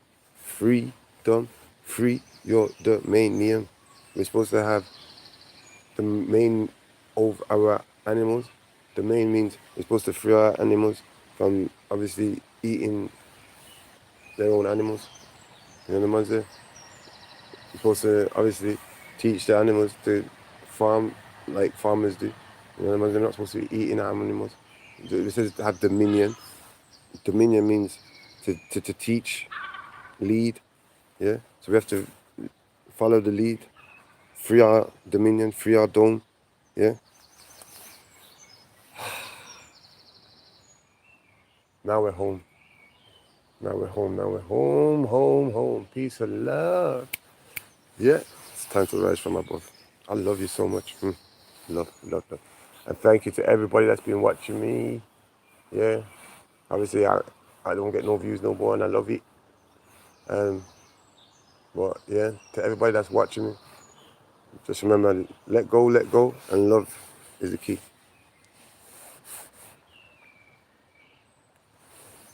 Freedom. Free your dominion. We're supposed to have the main of our animals. The main means we're supposed to free our animals from obviously eating their own animals. You know what I'm saying? We're supposed to obviously teach the animals to farm like farmers do. You know what I'm saying? They're not supposed to be eating animals. It says to have dominion. Dominion means to teach, lead. Yeah? So we have to follow the lead, free our dominion, free our dome, Yeah. Now we're home. Now we're home. Now we're home, home, home. Peace and love. Yeah. It's time to rise from above. I love you so much. Love, love, love. And thank you to everybody that's been watching me. Yeah. Obviously, I don't get no views no more, and I love it. But yeah, to everybody that's watching me, just remember, let go, and love is the key.